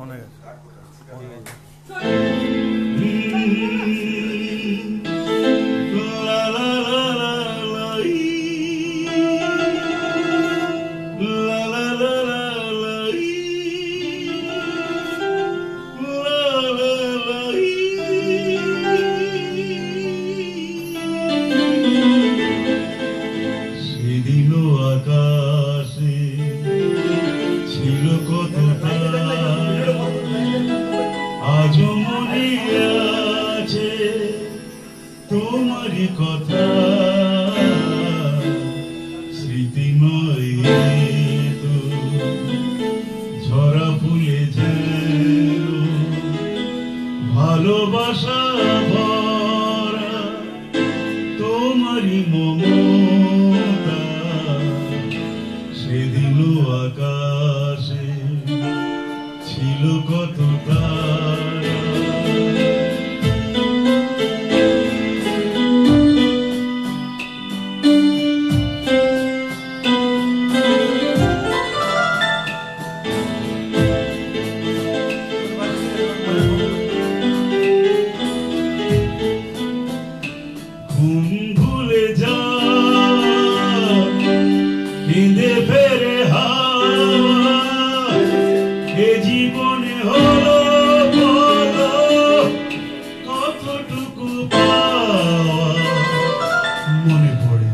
অনেক তোমারই কথা স্মৃতিময় তো ঝরা ফুলে যেন ভালোবাসা ভরা তোমারই মমতা সেদিন আকাশে ছিল কত তারা জীবনে হলো বলো কতটুকু পাওয়া মনে পড়ে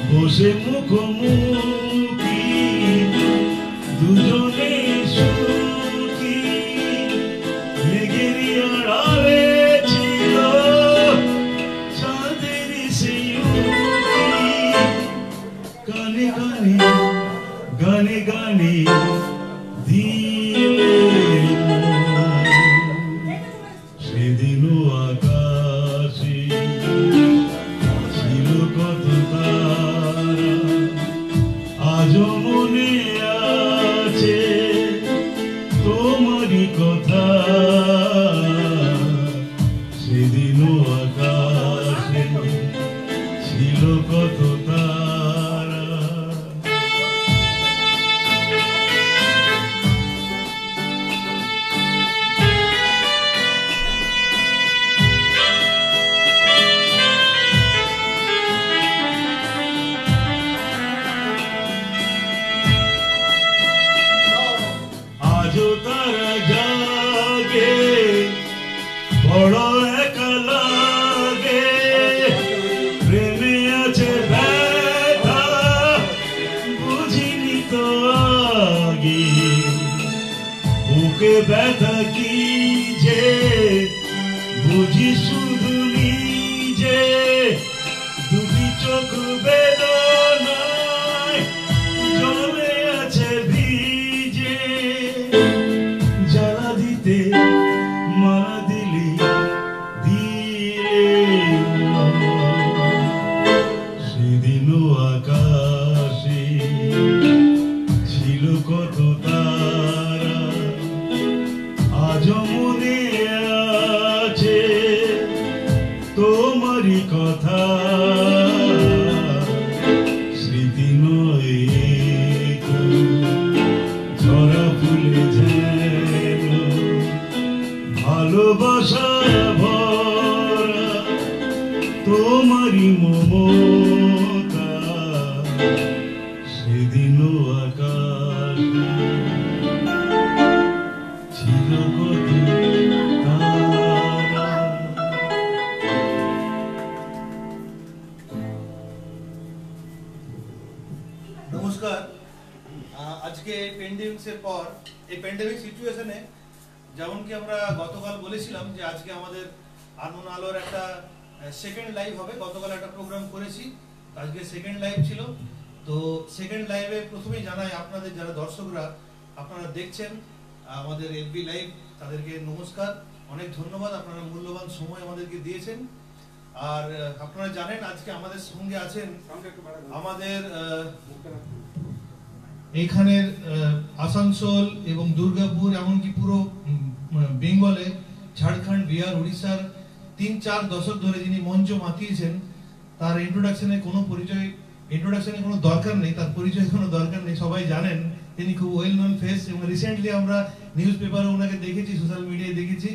বসে মুখোমুখি দুজনে সুখী মেঘের আড়ালে ছিল চাঁদের সেই গানে গানে গানে গানে সেদিন আকাশে ছিল কত তারা আজও মনে আছে তোমারই কথা সেদিন আকাশে ছিল কত তারা আজও তারা জাগে বড় একা লাগে প্রেমে আছে ব্যথা বুঝিনি তো আগে বুকে ব্যথা কি যে বুঝি শুধু নিজে দুটি চোখ বেদনায় জমে আছে ভিজে জ্বালা দিতে মারা দিলি দিলে সেদিনও আকাশে ছিল কত তারা আজও মনে আছে তোমারই কথা স্মৃতি নয় ঝরা ফুলে যেন ভালোবাসা ভরা তোমারই মমতা সেদিনও আকাশে ছিল কত তারা। নমস্কার। আজকে প্যান্ডেমিক্সের পর এই প্যান্ডেমিক সিচুয়েশনে যেমন কি আমরা গতকাল বলেছিলাম যে আজকে আমাদের আনমন আলোর একটা সেকেন্ড লাইভ হবে। গতকাল একটা প্রোগ্রাম করেছি, আজকে সেকেন্ড লাইভ ছিল। তো সেকেন্ড লাইভে প্রথমেই জানাই আপনাদের যারা দর্শকরা আপনারা দেখছেন আমাদের এফবি লাইভ, তাদেরকে নমস্কার, অনেক ধন্যবাদ, আপনারা মূল্যবান সময় আমাদেরকে দিয়েছেন। আর আপনারা জানেন আজকে আমাদের সঙ্গে আছেন আমাদের এইখানের আসানসোল এবং দুর্গাপুর এমনকি পুরো বেঙ্গলে ঝাড়খণ্ড, বিহার, উড়িষ্যার ৩-৪ দশক ধরে যিনি মঞ্চ মাতিয়েছেন, তার ইন্ট্রোডাকশনে কোনো দরকার নেই, তার পরিচয় কোনো দরকার নেই, সবাই জানেন তিনি খুব ওয়েল নোন ফেস। এবং রিসেন্টলি আমরা নিউজ পেপারে ওনাকে দেখেছি, সোশ্যাল মিডিয়ায় দেখেছি।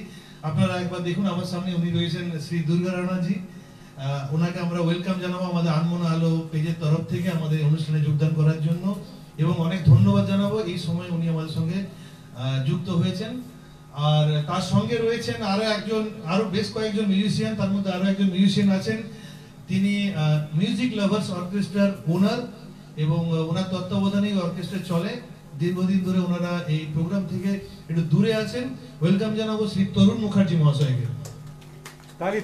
আপনারা একবার দেখুন, আমার সামনে উনি রয়েছেন শ্রী দুর্গা রানাজি। ওনাকে আমরা ওয়েলকাম জানাবো আমাদের আনমনা আলো পেজের তরফ থেকে আমাদের অনুষ্ঠানে যোগদান করার জন্য, এবং অনেক ধন্যবাদ জানাবো এই সময় উনি আমাদের সঙ্গে যুক্ত হয়েছেন। আর তার সঙ্গে রয়েছেন আরো বেশ কয়েকজন মিউজিশিয়ান। তার মধ্যে আরো একজন মিউজিশিয়ান আছেন, তিনি মিউজিক লাভার্স অর্কেস্ট্রার ওনার, এবং ওনার তত্ত্বাবধানেই অর্কেস্ট্রা চলে। দীর্ঘদিন ধরে ওনারা এই প্রোগ্রাম থেকে একটু দূরে আছেন। ওয়েলকাম জানাবো শ্রী তরুণ মুখার্জি মহাশয়কে।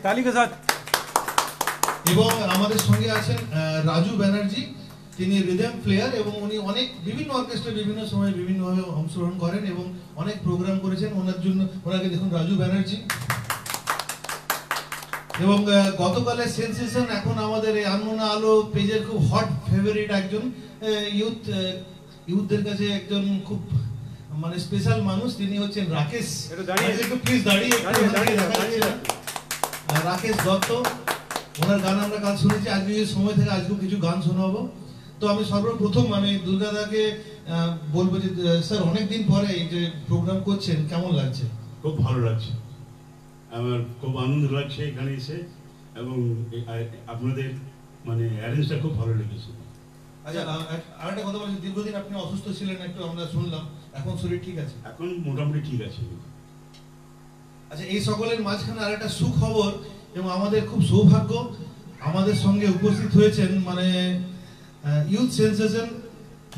তালি কে সাথ। এবং আমাদের সঙ্গে আছেন রাজু ব্যানার্জি, তিনি রিদম প্লেয়ার, এবং উনি অনেক বিভিন্ন অর্কেস্ট্রা বিভিন্ন সময় বিভিন্নভাবে অংশগ্রহণ করেন এবং অনেক প্রোগ্রাম করেছেন। ওনাকে দেখুন, রাজু ব্যানার্জি। এবং গতকালের সেন্সেশন, এখন আমাদের এই আনমনা আলো পেজের খুব হট ফেভারিট একজন ইউথদের কাছে একজন খুব মানে স্পেশাল মানুষ, তিনি হচ্ছেন রাকেশ। একটু প্লিজ দাঁড়িয়ে রাকেশ দত্ত। ওনার গান আমরা কাল শুনেছি, আজকে সময় থেকে আজকেও কিছু গান শোনাবো। তো আমি সর্বপ্রথম আমি দুর্গাদাকে বলবো যে স্যার, অনেকদিন পরে এই যে প্রোগ্রাম করছেন, কেমন লাগছে? খুব ভালো লাগছে, আমার খুব আনন্দ লাগছে এখানে এসে, এবং আপনাদের মানে অ্যারেঞ্জটা খুব ভালো লেগেছে। আচ্ছা, আরেকটা কথা বলছি, দীর্ঘদিন আপনি অসুস্থ ছিলেন একটু, আমরা শুনলাম, এখন শরীর ঠিক আছে? এখন মোটামুটি ঠিক আছে। আচ্ছা, এই সকলের মাঝখানে আরেকটা সুখবর, এবং আমাদের খুব সৌভাগ্য, আমাদের সঙ্গে উপস্থিত হয়েছেন মানে youth sensation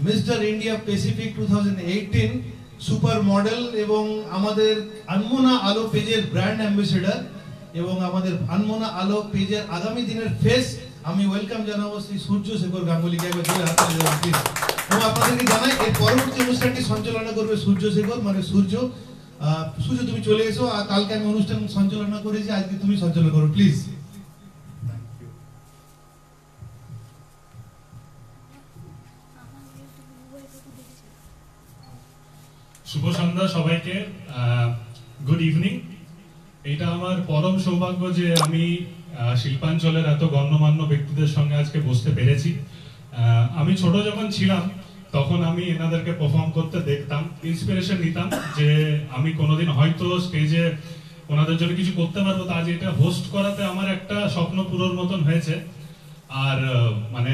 mister India Pacific 2018 super model, এবং আমাদের আনমনা আলো পেজের ব্র্যান্ড অ্যাম্বাসেডর, এবং আমাদের আনমনা আলো পেজের আগামী দিনের ফেস। আমি ওয়েলকাম জানাবো শ্রী সূর্য শেখর গাঙ্গুলিকে। এবং আপনাদেরকে জানাই, এর পরবর্তী অনুষ্ঠানটি সঞ্চালনা করবে সূর্য শেখর, মানে সূর্য। তুমি চলে এসো, আর কালকে আমি অনুষ্ঠান সঞ্চালনা করেছি, আজকে তুমি সঞ্চালনা করো প্লিজ। শুভ সন্ধ্যা সবাইকে, গুড ইভিনিং। এটা আমার পরম সৌভাগ্য যে আমি শিল্পাঞ্চলের এত গণ্যমান্য ব্যক্তিদের সঙ্গে আজকে বসতে পেরেছি। আমি ছোট যখন ছিলাম তখন আমি এনাদেরকে পারফর্ম করতে দেখতাম, ইন্সপিরেশন নিতাম যে আমি কোনোদিন হয়তো স্টেজে ওনাদের জন্য কিছু করতে পারবো। তো আজ এটা হোস্ট করাতে আমার একটা স্বপ্ন পুরোর মতন হয়েছে। আর মানে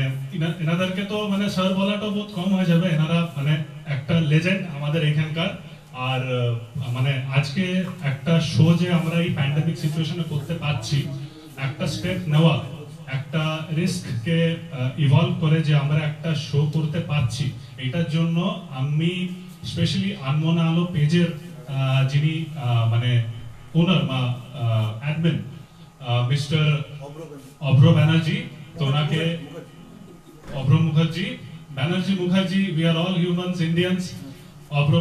এনাদেরকে তো মানে স্যার বলাটা বহুত কম হয়ে যাবে, এনারা মানে একটা লেজেন্ড আমাদের এখানকার। আর মানে আজকে একটা শো যে আমরা এই প্যান্ডেমিক সিচুয়েশনে করতে পারছি, একটা স্টেপ নেওয়া, একটা রিস্ককে ইভলভ করে যে আমরা একটা শো করতে পারছি, এটার জন্য আমি স্পেশালি আনমনা আলো পেজের যিনি মানে ওনার বা অ্যাডমিন মিস্টার অভ্র ব্যানার্জি, তো ওনাকে Abhra Mukherjee, we are all humans Indians.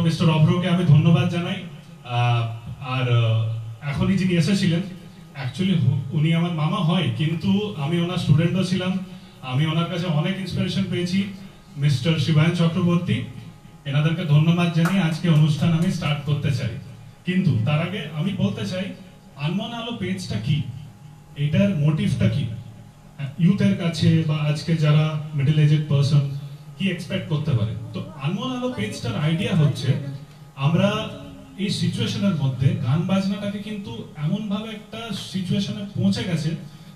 Mister অভ্রকে আমি ধন্যবাদ জানাই। আর এখনই যিনি এসেছিলেন, অ্যাকচুয়ালি উনি আমার মামা হয়, কিন্তু আমি ওনার স্টুডেন্টও ছিলাম। আমি ওনার কাছে অনেক ইন্সপিরেশন পেয়েছি, মিস্টার শিবায়ন চক্রবর্তী। এনাদেরকে ধন্যবাদ জানিয়ে আজকে অনুষ্ঠান আমি স্টার্ট করতে চাই। কিন্তু তার আগে আমি বলতে চাই আনমনা আলো পেজটা কি, এটার মোটিভটা কি, ইউথের কাছে বা আজকে যারা মিডল এজেড পারসন কি এক্সপেক্ট করতে পারে। তো আনমনা আলো পেজটার আইডিয়া হচ্ছে, আমরা এই সিচুয়েশনের মধ্যে গান বাজনাটাকে কিন্তু এমন ভাবে একটা সিচুয়েশনে পৌঁছে গেছে,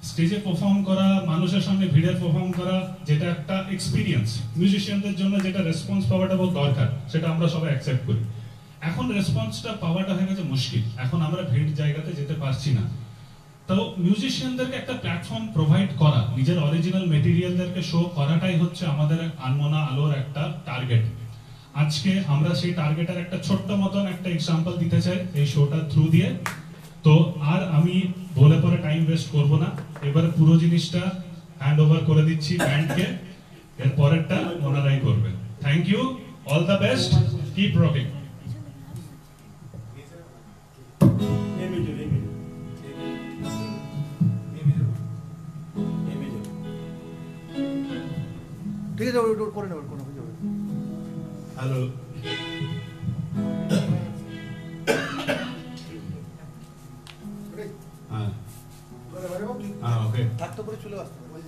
স্টেজে পারফর্ম করা, মানুষের সামনে ভিড়ে পারফর্ম করা, যেটা একটা এক্সপিরিয়েন্স মিউজিশিয়ানদের জন্য, যেটা রেসপন্স পাওয়াটা বহুত দরকার, সেটা আমরা সবাই অ্যাকসেপ্ট করি। এখন রেসপন্সটা পাওয়াটা হয়ে গেছে মুশকিল, এখন আমরা ভিড় জায়গাতে যেতে পারছি না। তো মিউজিশিয়ানদেরকে একটা প্ল্যাটফর্ম প্রোভাইড করা, নিজের অরিজিনাল মেটেরিয়ালদেরকে শো করাটাই হচ্ছে আমাদের আনমনা আলোর একটা টার্গেট। আজকে আমরা সেই টার্গেটের একটা ছোট্ট মতন একটা এক্সাম্পল দিতে চাই এই শোটার থ্রু দিয়ে। তো আর আমি বলে পরে টাইম ওয়েস্ট করব না, এবার পুরো জিনিসটা হ্যান্ড ওভার করে দিচ্ছি ব্যান্ডকে, এর পরেরটা ওনারাই করবেন। Thank you, all the best, keep rocking. ঠিক আছে, করে নেবেন, কোনো কিছু হবে। হ্যালো, হ্যাঁ ওকে, থাকতে করে চলে আসতে হবে।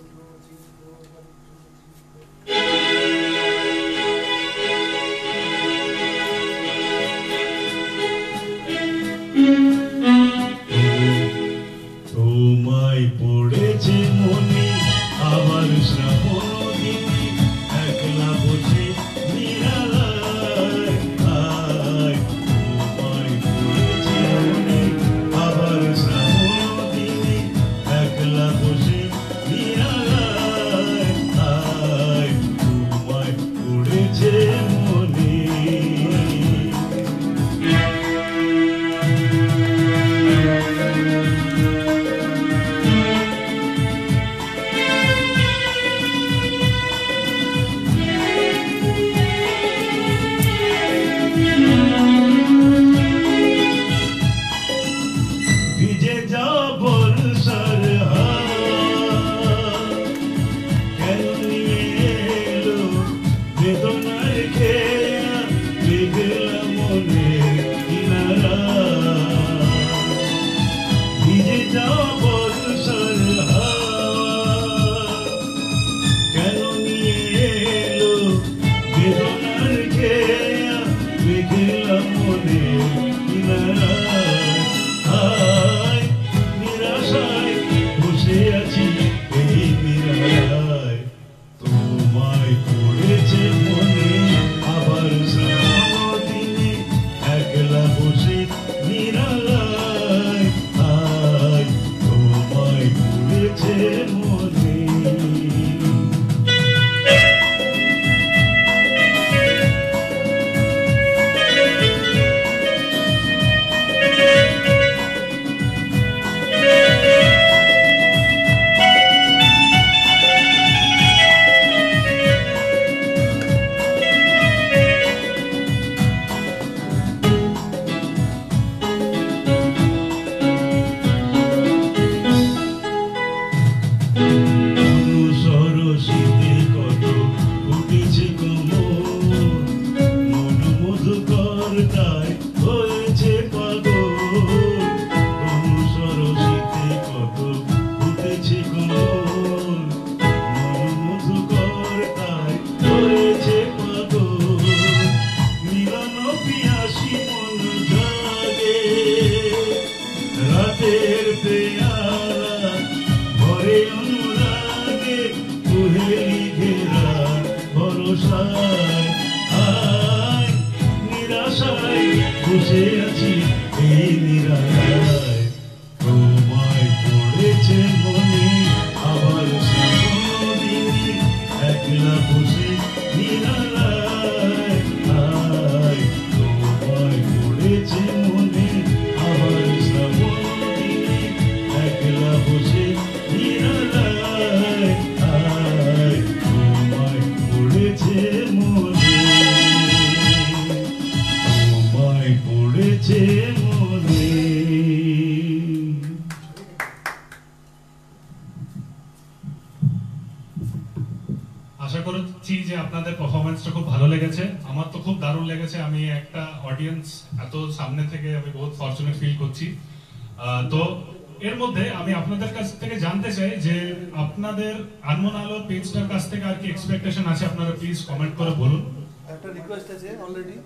বসে আছি এই নিরালায়, তোমায় পড়েছে মনে আবার শ্রাবণ দিনে, একলা বসে নিরালায়, তোমায় পড়েছে মনে আবার শ্রাবণ দিনে, একলা বসে নিরালায়, তোমায় পড়েছে মনে, তোমায় পড়েছে মনে। আশা করছি যে আপনাদের পারফরমেন্সটা খুব ভালো লেগেছে। আমার তো খুব দারুণ লেগেছে। আমি একটা অডিয়েন্স এত সামনে থেকে আমি বহুত ফরচুনেট ফিল করছি। তো এর মধ্যে আমি আপনাদের কাছ থেকে জানতে চাই যে আপনাদের আনমোল আলো পেজটার কাছ থেকে আর কি এক্সপেকটেশন আছে, আপনারা প্লিজ কমেন্ট করে বলুন। একটা রিকোয়েস্ট আছে অলরেডি,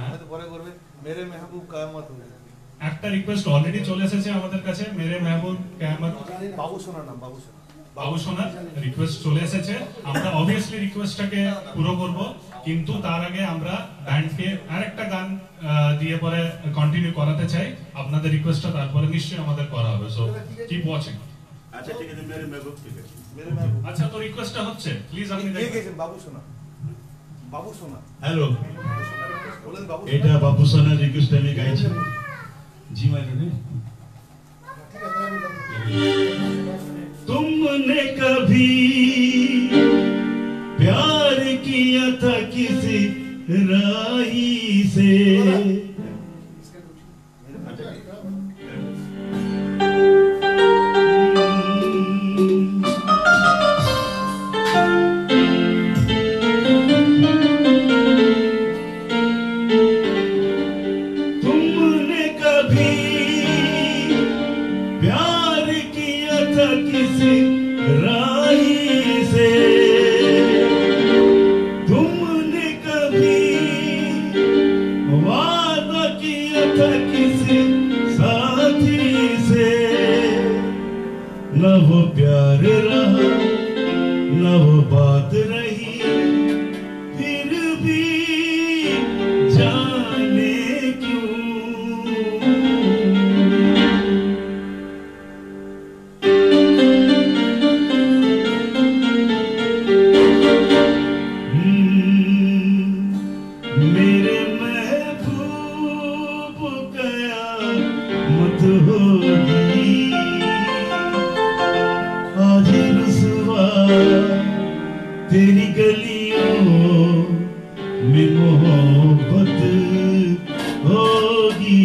হয়তো পরে করবে, মেরে মেহবুব কায়ামত হবে। একটা রিকোয়েস্ট অলরেডি চলে এসেছে আমাদের কাছে, মেরে মেহবুব কিয়ামত বাবু সোনার নাম, বাবু সোনা। বাবু সোনার রিকোয়েস্ট চলে এসেছে। আমরা অবভিয়াসলি রিকোয়েস্টটাকে পুরো করব, কিন্তু তার আগে আমরা ব্যান্ডকে আরেকটা গান দিয়ে পরে কন্টিনিউ করাতে চাই। আপনাদের রিকোয়েস্টটা তারপরে নিশ্চয়ই আমাদের করা হবে। So keep watching. আচ্ছা ঠিক আছে, মেরে মেহবুব ঠিক আছে। মেরে মেহবুব। আচ্ছা, তো রিকোয়েস্টটা হচ্ছে প্লিজ আপনি কে দেখবেন। গেছেন? বাবু সোনা, বাবু সোনা। হ্যালো, বলেন বাবু সোনা। এটা বাবু সোনার রিকোয়েস্ট আমি গাইছি। জি মানে तुमने कभी प्यार किया था किसी राही से, तुमने कभी प्यार किया था किसी राही से, तुमने कभी वादा किया था किसी साथी से, न वो प्यार रहा न वो बात रही, फिर भी जाने क्यों मेरे महबूब कयामत होगी, आज रुसवा तेरी गलियों में मोहब्बत होगी।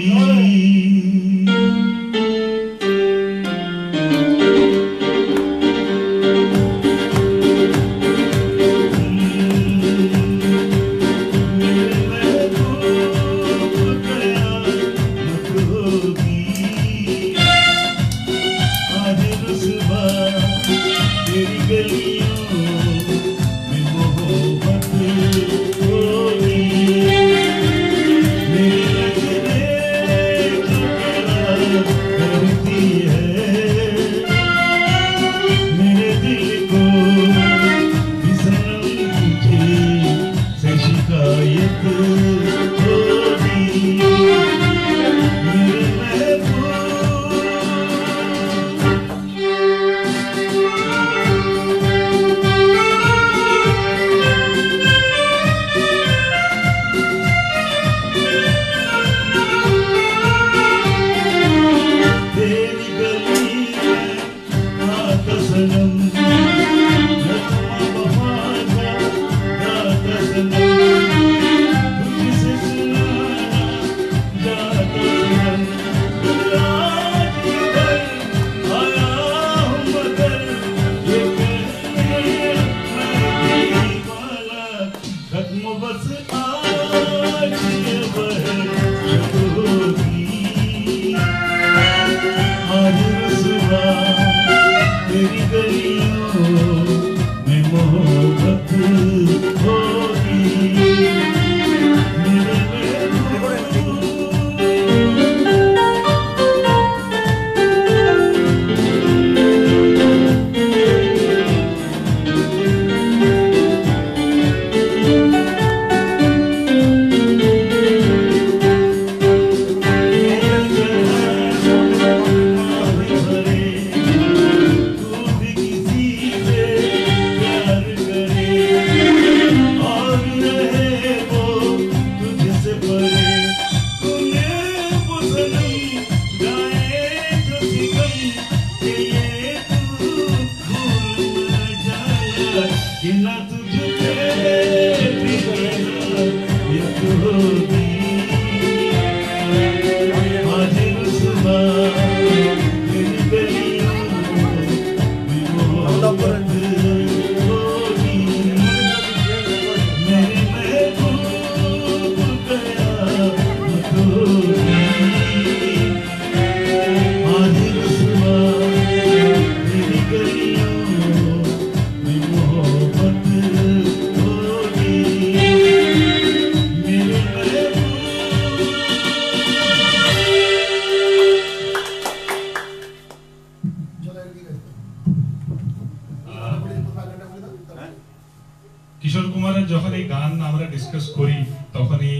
ডিসকাস করি তখনই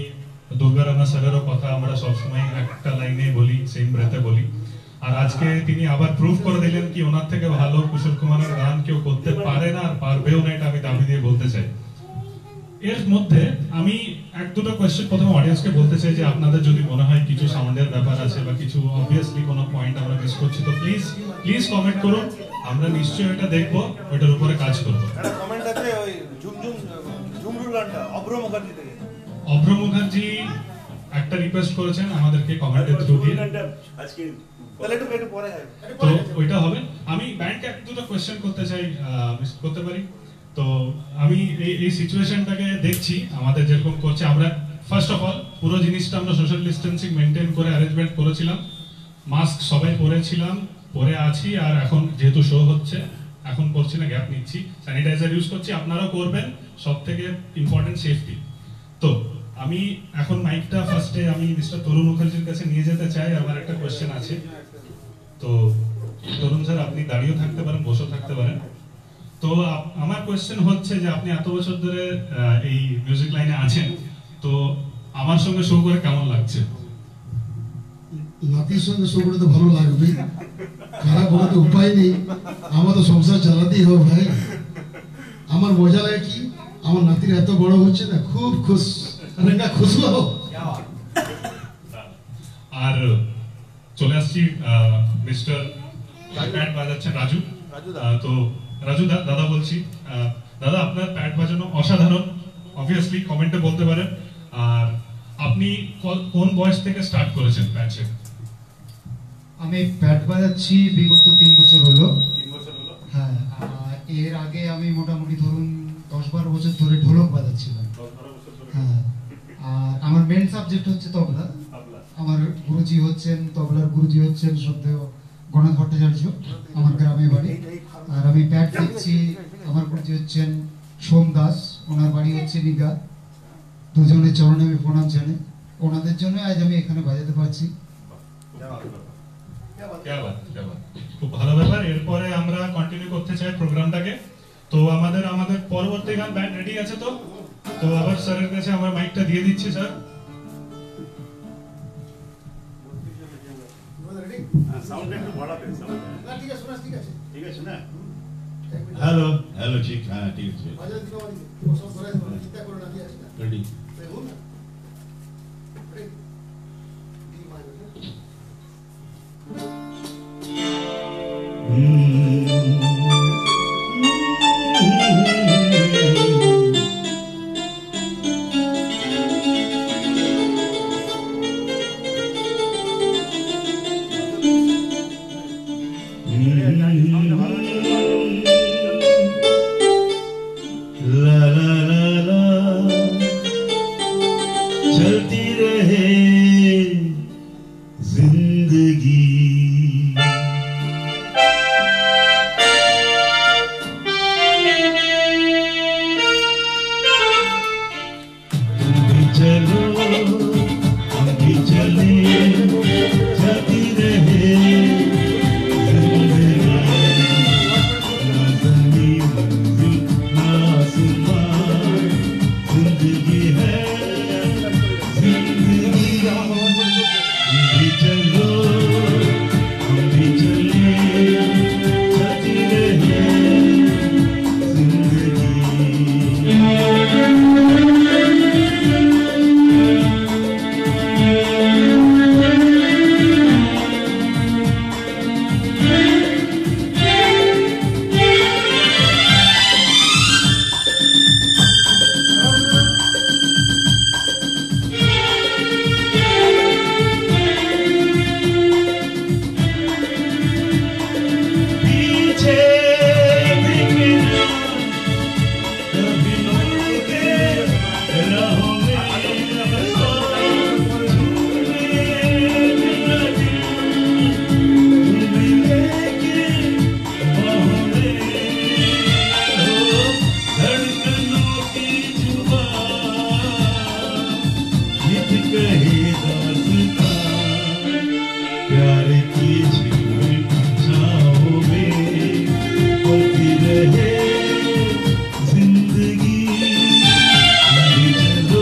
দুর্গা রানা স্যারেরও কথা আমরা সবসময় একটা লাইনে বলি, সেম ব্রেথে বলি। আর আজকে তিনি আবার প্রুভ করে দিলেন কি ওনার থেকে ভালো কিশোর কুমারের গান কেউ করতে পারে না আর পারবেও না, এটা আমি দাবি দিয়ে বলতে চাই। এর মধ্যে আমি এক দুটো কোয়েশ্চেন প্রথমে অডিয়েন্সকে বলতে চাই যে আপনাদের যদি মনে হয় কিছু সাউন্ডের ব্যাপার আছে বা কিছু অবভিয়াসলি কোনো পয়েন্ট আমরা মিস করছি তো প্লিজ কমেন্ট করুন, আমরা নিশ্চয়ই এটা দেখবো, ওইটার উপরে কাজ করবো। একটা কমেন্ট আছে ওই ঝুমরুর গানটা অভ্র মুখার্জি থেকে। অভ্র মুখার্জি একটা রিকোয়েস্ট করেছেন আমাদেরকে কমেন্টের থ্রু দিয়ে, তাহলে একটু পরে হয় তো ওইটা হবে। আমি ব্যান্ডকে এক দুটো কোয়েশ্চেন করতে চাই, মিস করতে পারি? তো আমি এই সিচুয়েশনটাকে দেখছি আমাদের যেরকম করছে, আমরা ফার্স্ট অফ অল পুরো জিনিসটা আমরা সোশ্যাল ডিস্টেন্সিং মেনটেন করে অ্যারেঞ্জমেন্ট করেছিলাম, মাস্ক সবাই পরেছিলাম, পরে আছি, আর এখন যেহেতু শো হচ্ছে এখন করছি না, গ্যাপ নিচ্ছি, স্যানিটাইজার ইউজ করছি, আপনারাও করবেন, সব থেকে ইম্পর্টেন্ট সেফটি। তো আমি এখন মাইকটা ফার্স্টে আমি মিস্টার তরুণ মুখার্জির কাছে নিয়ে যেতে চাই, আমার একটা কোয়েশ্চেন আছে। তো তরুণ স্যার আপনি দাঁড়িয়েও থাকতে পারেন, বসেও থাকতে পারেন। তো আমার কোয়েশ্চেন হচ্ছে যে আপনি এত বছর ধরে এই মিউজিক লাইনে আছেন, তো আমার সঙ্গে শো করে কেমন লাগছে? নাতির সঙ্গে শো করে তো ভালো লাগবে, খারাপ হলে তো উপায় নেই, আমার তো সংসার চালাতেই হবে ভাই। আমার মজা লাগে কি, আমার নাতির এত বড় হচ্ছে না, খুব খুশ, খুশ হও। আর চলে আসছি মিস্টার প্যাড বাজাচ্ছেন রাজু। তো রাজু দাদা বলছি, দাদা আপনার প্যাড বাজানো অসাধারণ, অবভিয়াসলি কমেন্টে বলতে পারেন। আর আপনি কোন বয়স থেকে স্টার্ট করেছেন প্যাড শেখা? আমি প্যাড বাজাচ্ছি বিগত 3 বছর হলো। 3 বছর হলো? হ্যাঁ, এর আগে আমি মোটামুটি ধরুন 10-12 বছর ধরে ঢোলক বাজাচ্ছিলাম। 10-12 বছর ধরে? হ্যাঁ, আর আমার মেন সাবজেক্ট হচ্ছে তবলা। আমার গুরুজি হচ্ছেন, তবলার গুরুজি হচ্ছেন শ্রদ্ধেয় গণেশ ভট্টাচার্য, আমার গ্রামে বাড়ি। আর আমি প্যাড শিখছি, আমার গুরুজি হচ্ছেন সোম দাস, ওনার বাড়ি হচ্ছে নিগা। দুজনের চরণে আমি প্রণাম জানাই, ওনাদের জন্য আজ আমি এখানে বাজাতে পারছি। খুব ভালো ব্যাপার। এরপরে আমরা কন্টিনিউ করতে চাই প্রোগ্রামটাকে। তো আমাদের পরবর্তী গান ব্যান্ড রেডি আছে? তো আবার স্যারের কাছে আমরা মাইকটা দিয়ে দিচ্ছি। স্যার হ্যালো হ্যালো, ঠিক, হ্যাঁ ঠিক আছে, রেডি। चलती रहे जिंदगी, तुम भी चलो हम भी चले, चलती रहे जिंदगी, ना जमीन मंजिल ना आसमान, जिंदगी है चलो हम भी चले, चलती रहे जिंदगी। प्यार की झिलमिल छाँव में होती रहे जिंदगी, चलो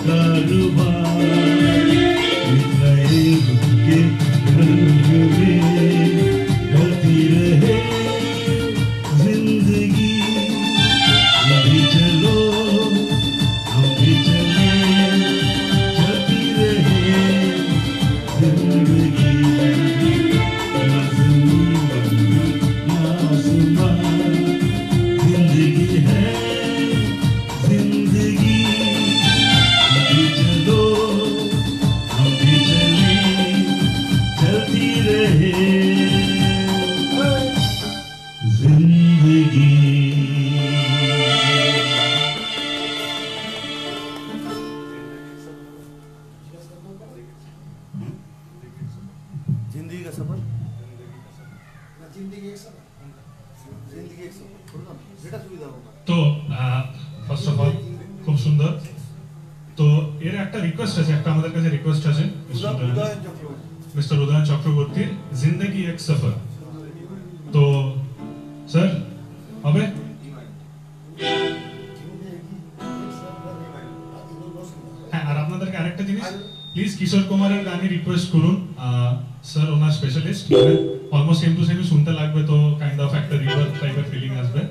कारोबार इतना एक के रंग में ढलती रहे जिंदगी। अभी चलो हम भी चले चलती रहे जिंदगी। ना ज़मीन ना आसमान जिंदगी है जिंदगी। अभी चलो हम भी चले चलती रहे जिंदगी। जिंदगी का सफर তো ফার্স্ট অফ অল খুব সুন্দর। তো এর একটা রিকোয়েস্ট আছে, একটা আমাদের কাছে রিকোয়েস্ট আছে মিস্টার উদয়ন চক্রবর্তীর, জিন্দেগি এক সফর। তো স্যার হবে? হ্যাঁ, আর আপনাদেরকে আরেকটা জিনিস, প্লিজ কিশোর কুমারের গানে রিকোয়েস্ট করুন। Sir owner specialist, almost same to সেমই শুনতে লাগবে, তো কাইন্ড অফ একটা রিভার টাইপের ফিলিং আসবে।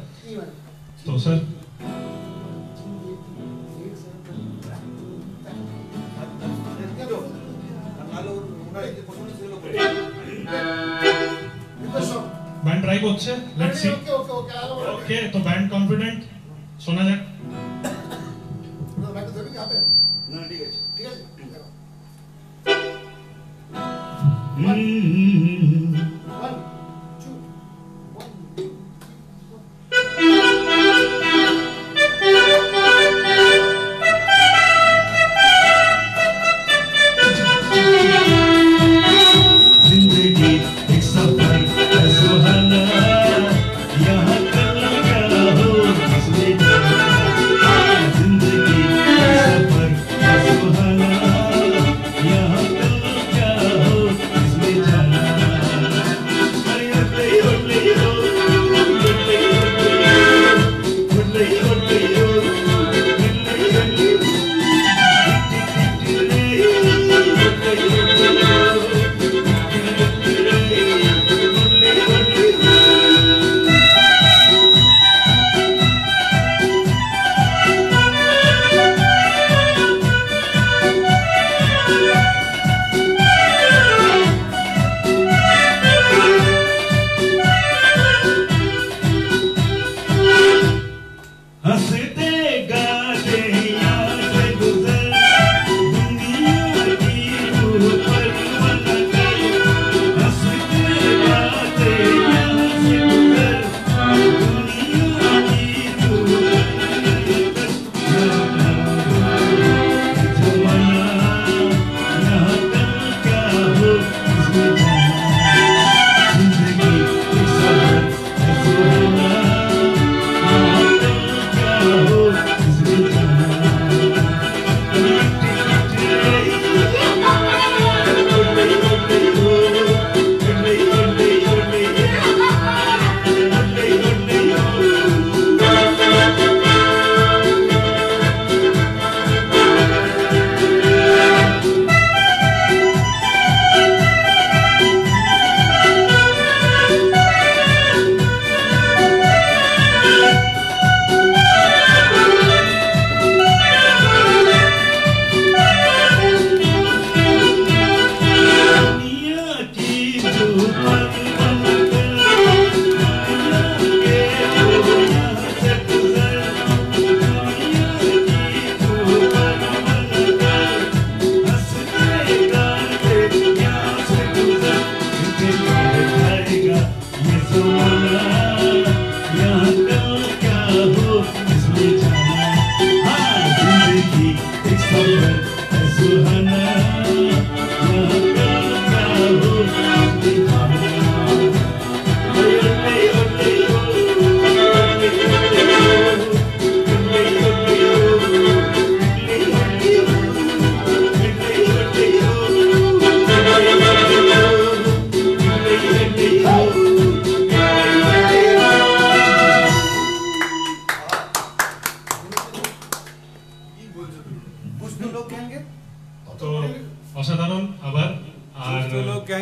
তো স্যার ব্যান্ড ড্রাইভ হচ্ছে, লেটস সি। ওকে, তো ব্যান্ড কনফিডেন্ট, শোনা যাক। না ঠিক আছে ঠিক আছে। जिंदगी एक सफर है सुहाना, यहाँ कल क्या हो इसमें जाना। जिंदगी एक सफर है सुहाना, यहाँ कल क्या हो इसमें जाना।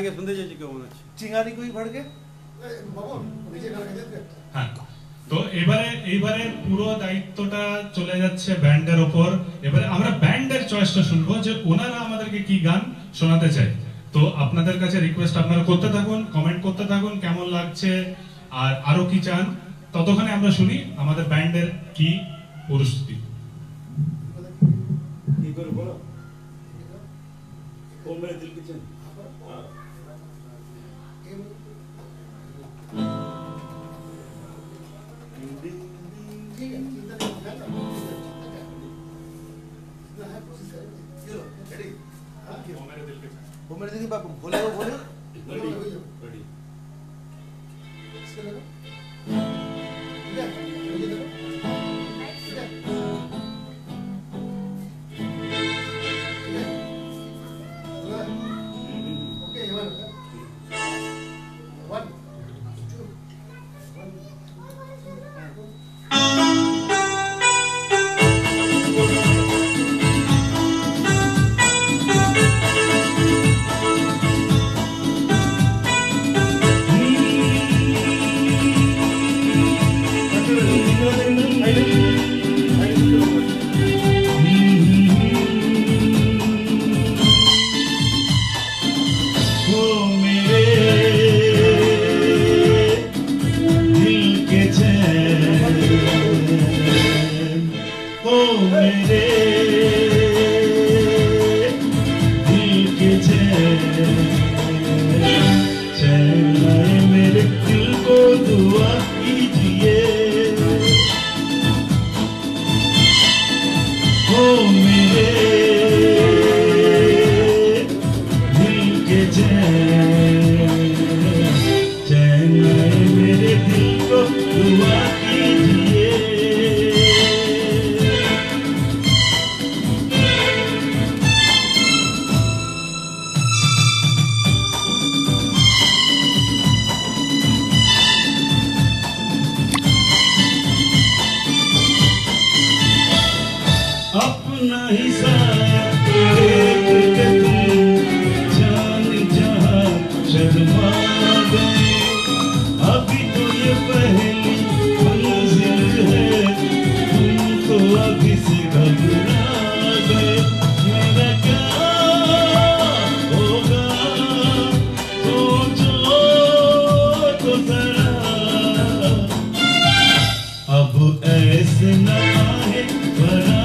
থেকে শুনতে চাইছি কেমন আছে। চিঙ্গারি কই ভড়কে হ্যাঁ, তো এইবারে পুরো দায়িত্বটা চলে যাচ্ছে ব্যান্ডের ওপর। এবারে আমরা ব্যান্ডের চয়েসটা শুনবো যে ওনারা আমাদেরকে কি গান শোনাতে চায়। তো আপনাদের কাছে রিকোয়েস্ট, আপনারা করতে থাকুন, কমেন্ট করতে থাকুন কেমন লাগছে আর আরো কি চান। ততক্ষণে আমরা শুনি আমাদের ব্যান্ডের কি পরিস্থিতি। কি করে বলো ও মেরে দিল কি চান वो मेरे देखिए बाबू बोले वो बोले रेडी रेडी अपना ही साया देख के तुम जान जहां शर्मा गए। अभी तो ये पहली मंजिल है, तुम तो अभी से घबरा गए। मेरा क्या होगा सोचो तो जरा, अब ऐसे न आए बरा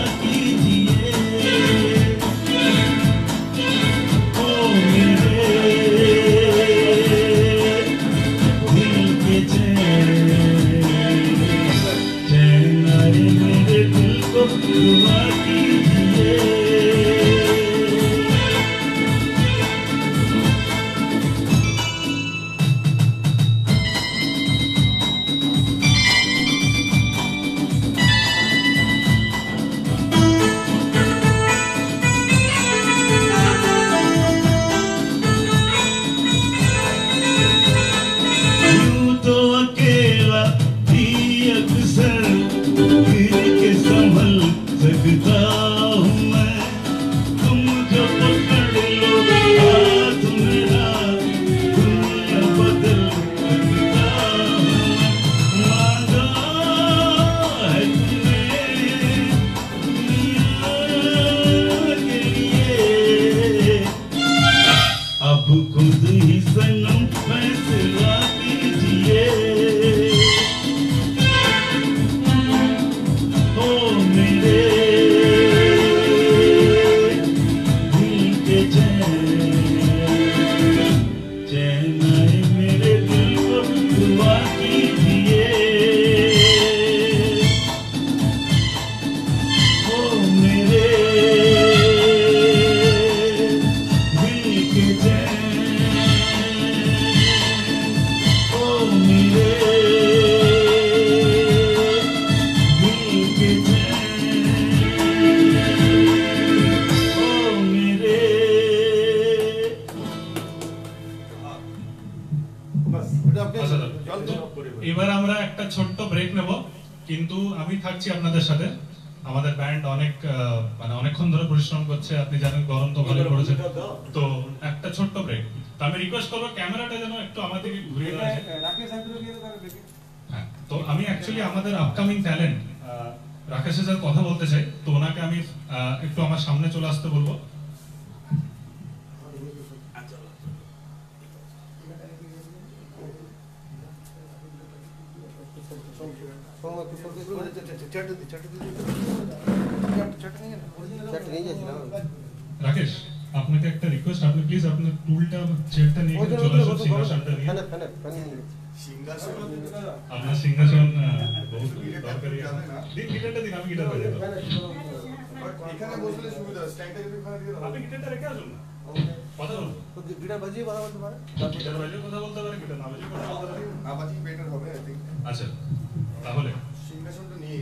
এবার আমরা একটা ছোট্ট ব্রেক নেব, কিন্তু আমি থাকছি আপনাদের সাথে। আমাদের ব্যান্ড অনেক মানে অনেকক্ষণ ধরে পরিশ্রম করছে, আপনি জানেন গরম তো ভালো পড়েছে, তো একটা ছোট্ট ব্রেক। তো আমি রিকোয়েস্ট করবো ক্যামেরাটা যেন একটু আমাদের দিকে ঘুরিয়ে দেওয়া যায়। হ্যাঁ, তো আমি অ্যাকচুয়ালি আমাদের আপকামিং ট্যালেন্ট রাকেশের সাথে কথা বলতে চাই, তো ওনাকে আমি একটু আমার সামনে চলে আসতে বলবো। রাকেশ, আপনাকে একটা রিকোয়েস্ট, আপনি প্লিজ আপনার টুলটা চেয়ারটা নিয়ে চলে আসুন, সিংহাসনটা নিয়ে। আপনার সিংহাসন বহুত দরকারি। দিন গিটারটা দিন, আমি গিটার বাজাবো। এখানে বসলে সুবিধা, স্ট্যান্ডটা যদি ওখানে দিয়ে দাও। আপনি গিটারটা রেখে আসুন না, কথা বলুন। গিটার বাজিয়ে কথা বলতে পারে, গিটার বাজিয়ে কথা বলতে পারে, গিটার না বাজিয়ে কথা বলতে পারে। না বাজিয়ে বেটার হবে আই থিংক। আচ্ছা, তাহলে সিংহাসনটা নিয়ে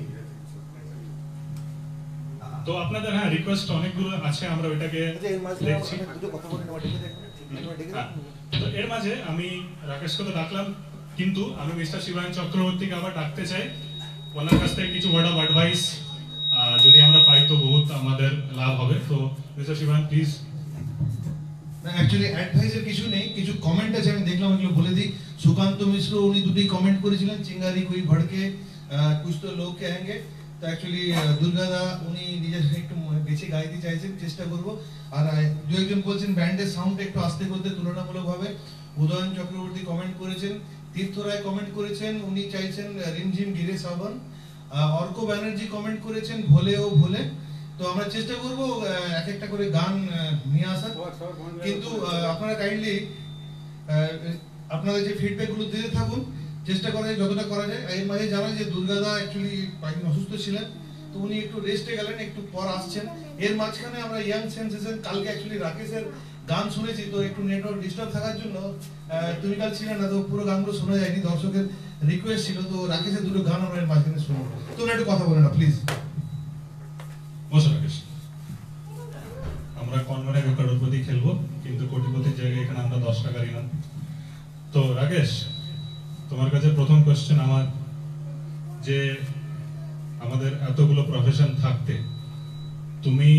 তো আপনাদের হ্যাঁ রিকোয়েস্ট অনেকগুলো আছে, আমরা ওইটাকে দেখছি। দুটো কথা বলে নেওয়া, ডেকে দেখুন, ডেকে হ্যাঁ, তো এর মাঝে আমি রাকেশকে তো ডাকলাম, কিন্তু আমি মিস্টার শিবায়ন চক্রবর্তীকে আবার ডাকতে চাই। ওনার কাছ থেকে কিছু ওয়ার্ড অফ অ্যাডভাইস যদি আমরা পাই তো বহুত আমাদের লাভ হবে। তো মিস্টার শিবায়ন প্লিজ। অ্যাকচুয়ালি অ্যাডভাইসের কিছু নেই, কিছু কমেন্ট আছে আমি দেখলাম, এগুলো বলে দিই। সুকান্ত মিশ্র উনি দুটি কমেন্ট করেছিলেন, চিঙ্গারি কুই ভড়কে কুছ তো লোক কহেঙ্গে। তো অ্যাকচুয়ালি দুর্গাদা উনি নিজের একটু বেশি গাইতে চাইছেন, চেষ্টা করব। আর দু একজন বলছেন ব্যান্ডের সাউন্ডটা একটু আস্তে করতে তুলনামূলকভাবে। উদয়ন চক্রবর্তী কমেন্ট করেছেন, তীর্থ রায় কমেন্ট করেছেন, উনি চাইছেন রিমঝিম গিরে সাবন। অর্ক ব্যানার্জি কমেন্ট করেছেন ভোলে ও ভোলে। তো আমরা চেষ্টা করব এক একটা করে গান নিয়ে আসার, কিন্তু আপনারা কাইন্ডলি আপনাদের যে ফিডব্যাক গুলো দিতে থাকুন, চেষ্টা করা যায় যতটা করা যায়। এর মাঝে জানা যে দুর্গাদা অ্যাকচুয়ালি কয়েকদিন অসুস্থ ছিলেন, তো উনি একটু রেস্টে গেলেন, একটু পর আসছেন। এর মাঝখানে আমরা ইয়াং সেন্সেশন কালকে অ্যাকচুয়ালি রাকেশের গান শুনেছি, তো একটু নেটওয়ার্ক ডিস্টার্ব থাকার জন্য তুমি কাল ছিলেন না, তো পুরো গানগুলো শোনা যায়নি। দর্শকের রিকোয়েস্ট ছিল, তো রাকেশের দুটো গান আমরা এর মাঝখানে শুনবো। তোমরা একটু কথা বলে না প্লিজ। বসো রাকেশ, আমরা কনভেনে করোড়পতি খেলবো, কিন্তু কোটিপতির জায়গায় এখানে আমরা 10 টাকার ইনাম। তো রাকেশ, তোমার কাছে প্রথম কোশ্চেন আমার, যে আমাদের এতগুলো প্রফেশন থাকতে তুমি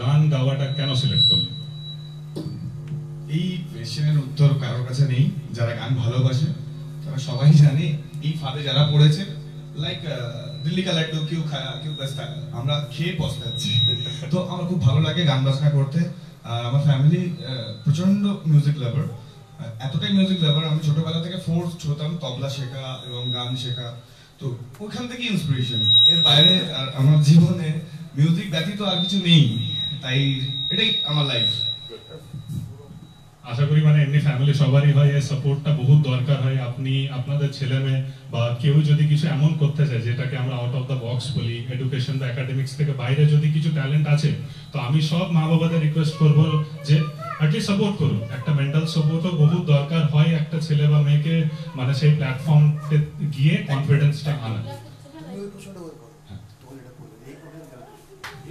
গান গাওয়াটা কেন সিলেক্ট করলে? এই কোয়েশ্চেনের উত্তর কারোর কাছে নেই। যারা গান ভালোবাসে তারা সবাই জানে এই ফাঁদে যারা পড়েছে, লাইক দিল্লি কা লাড্ডু কিউ খায়া কিউ বেস্তা, আমরা খেয়ে পস্তাচ্ছি। তো আমার খুব ভালো লাগে গান বাজনা করতে। আর আমার ফ্যামিলি প্রচন্ড মিউজিক লাভার, এতটাই মিউজিক লাভার আমি ছোটবেলা থেকে ফোর্সড হতাম তবলা শেখা এবং গান শেখা। তো ওখান থেকে ইন্সপিরেশন, এর বাইরে আর আমার জীবনে মিউজিক ব্যতীত আর কিছু নেই, তাই এটাই আমার লাইফ। আশা করি মানে এমনি ফ্যামিলি সবারই হয়, এই সাপোর্টটা বহুত দরকার হয়। আপনি আপনাদের ছেলে মেয়ে বা কেউ যদি কিছু এমন করতে চায় যেটাকে আমরা আউট অফ দ্য বক্স বলি, এডুকেশন বা একাডেমিক্স থেকে বাইরে যদি কিছু ট্যালেন্ট আছে, তো আমি সব মা বাবাদের রিকোয়েস্ট করবো যে অ্যাটলিস্ট সাপোর্ট করুন। একটা মেন্টাল সাপোর্টও বহুত দরকার হয় একটা ছেলে বা মেয়েকে, মানে সেই প্ল্যাটফর্মে গিয়ে কনফিডেন্সটা আনা।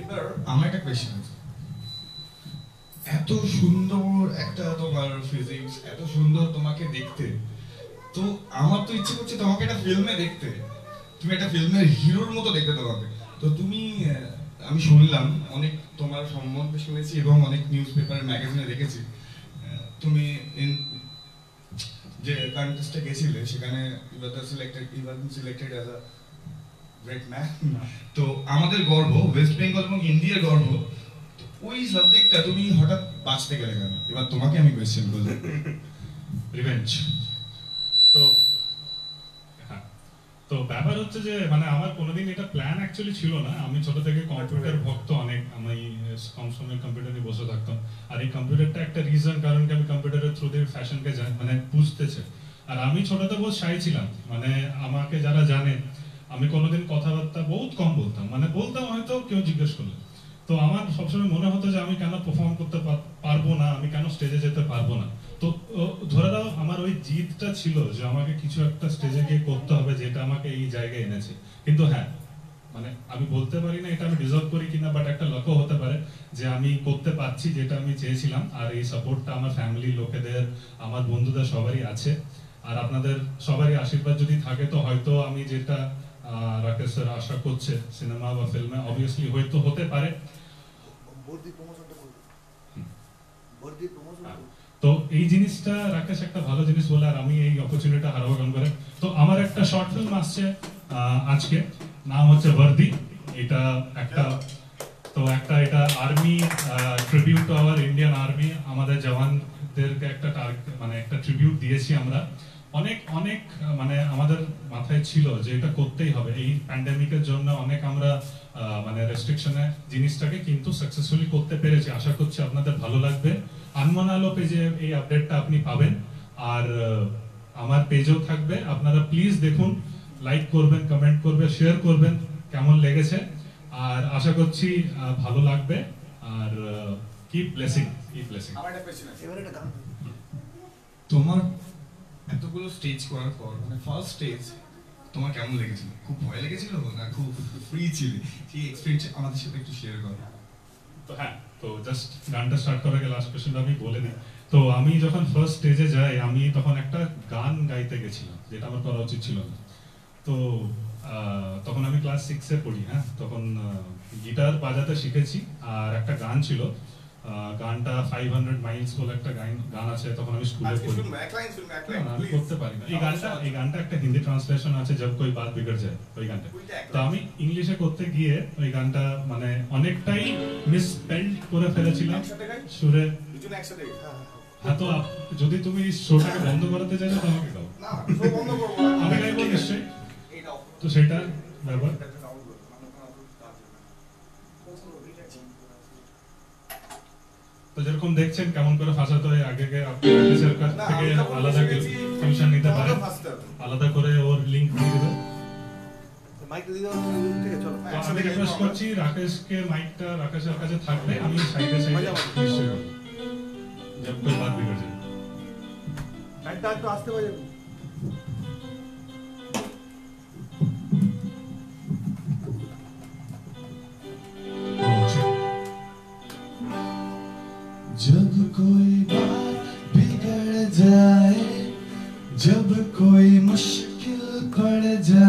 এবার আমার একটা কোয়েশ্চেন আছে, এত সুন্দর একটা তোমার ফিজিক্স, এত সুন্দর তোমাকে দেখতে, তো আমার তো ইচ্ছে করছে তোমাকে একটা ফিল্মে দেখতে, তুমি একটা ফিল্মের হিরোর মতো দেখতে তোমাকে। তো তুমি, আমি শুনলাম অনেক তোমার সম্বন্ধে শুনেছি এবং অনেক নিউজ পেপার ম্যাগাজিনে দেখেছি, তুমি যে কন্টেস্টে গেছিলে সেখানে selected as a great man. তো আমাদের গর্ব, ওয়েস্ট বেঙ্গল এবং ইন্ডিয়ার গর্ব, ওই সাবজেক্টটা তুমি হঠাৎ বাঁচতে গেলে কেন? এবার তোমাকে আমি কোয়েশ্চেন করব। রিভেঞ্জ। তো হ্যাঁ, তো ব্যাপার হচ্ছে যে মানে আমার কোনোদিন এটা প্ল্যান অ্যাকচুয়ালি ছিল না। আমি ছোট থেকে কম্পিউটার ভক্ত অনেক, আমি কম সময় কম্পিউটার নিয়ে বসে থাকতাম। আর এই কম্পিউটারটা একটা রিজন, কারণ কি আমি কম্পিউটারের থ্রু দিয়ে ফ্যাশনকে মানে বুঝতেছে। আর আমি ছোটতে বহুত শাই ছিলাম, মানে আমাকে যারা জানে আমি কোনোদিন কথাবার্তা বহুত কম বলতাম, মানে বলতাম হয়তো কেউ জিজ্ঞেস করলে। তো আমার সবসময় মনে হতো যে আমি কেন পারফর্ম করতে পারবো না, আমি কেন স্টেজে যেতে পারবো না। তো ধরে দাও আমার ওই জিদটা ছিল যে আমাকে কিছু একটা স্টেজে গিয়ে করতে হবে, যেটা আমাকে এই জায়গায় এনেছে। কিন্তু হ্যাঁ, মানে আমি বলতে পারি না এটা আমি ডিজার্ভ করি কিনা, বাট একটা লক্ষ্য হতে পারে যে আমি করতে পারছি যেটা আমি চেয়েছিলাম। আর এই সাপোর্টটা আমার ফ্যামিলির লোকেদের, আমার বন্ধুদের সবারই আছে। আর আপনাদের সবারই আশীর্বাদ যদি থাকে তো হয়তো আমি যেটা রাকেশ স্যার আশা করছে সিনেমা বা ফিল্মে অবভিয়াসলি হয়তো হতে পারে। তো এই জিনিসটা রাকেশ একটা ভালো জিনিস বলে, আর আমি এই অপরচুনিটিটা হারাবো কেন করে। তো আমার একটা শর্ট ফিল্ম আসছে আজকে, নাম হচ্ছে বর্দি। এটা একটা এটা army tribute to our Indian army, আমাদের জওয়ানদেরকে একটা মানে একটা ট্রিবিউট দিয়েছি আমরা। অনেক অনেক মানে আমাদের মাথায় ছিল যে এটা করতেই হবে, এই প্যান্ডেমিকের জন্য অনেক আমরা মানে রেস্ট্রিকশনে জিনিসটাকে কিন্তু সাকসেসফুলি করতে পেরেছি। আশা করছি আপনাদের ভালো লাগবে। আনমন আলো পেজে এই আপডেটটা আপনি পাবেন, আর আমার পেজেও থাকবে। আপনারা প্লিজ দেখুন, লাইক করবেন, কমেন্ট করবেন, শেয়ার করবেন কেমন লেগেছে, আর আশা করছি ভালো লাগবে। আর কিপ ব্লেসিং, কিপ ব্লেসিং। আমার একটা কোশ্চেন আছে, এবারে একটা গান। তোমার এতগুলো স্টেজ করার পর মানে ফার্স্ট স্টেজ তোমার কেমন লেগেছিল? খুব ভয় লেগেছিল না খুব ফ্রি ছিলে? সেই এক্সপেরিয়েন্স আমাদের সাথে একটু শেয়ার করো। তো হ্যাঁ, তো জাস্ট গানটা স্টার্ট করার আগে লাস্ট কোশ্চেনটা আমি বলে দিই। তো আমি যখন ফার্স্ট স্টেজে যাই, আমি তখন একটা গান গাইতে গেছিলাম, যেটা আমার করা উচিত ছিল না। তো তখন আমি ক্লাস 6-এ পড়ি। হ্যাঁ, তখন গিটার বাজাতে শিখেছি, আর একটা গান ছিল, গানটা 500 মাইলস বলে একটা গান আছে, তখন আমি স্কুলে পড়ি। আমি করতে পারি না এই গানটা একটা হিন্দি ট্রান্সলেশন আছে, জব কোই বাত বিগড় যায়, ওই গানটা। তো আমি ইংলিশে করতে গিয়ে ওই গানটা মানে অনেকটাই মিসস্পেল্ড করে ফেলেছিলাম সুরে। হ্যাঁ, তো যদি তুমি শোটাকে বন্ধ করাতে চাইছো তো আমাকে দাও, আমি গাইবো নিশ্চয়ই। তো সেটা ব্যাপার। তো যেরকম দেখছেন কেমন করে ফাঁসাতে হয়, আগে আপনি অফিসের কাছ থেকে আলাদা কমিশন নিতে পারেন, আলাদা করে ওর লিংক দিয়ে দেবে। আমি রিকোয়েস্ট করছি রাকেশকে, মাইকটা রাকেশের কাছে থাকবে, আমি সাইডে সাইডে নিশ্চয়ই জব কোই বাত বিগড় যায়। গানটা একটু আসতে বাজাবে। जब कोई बात बिगड़ जाए, जब कोई मुश्किल पड़ जाए,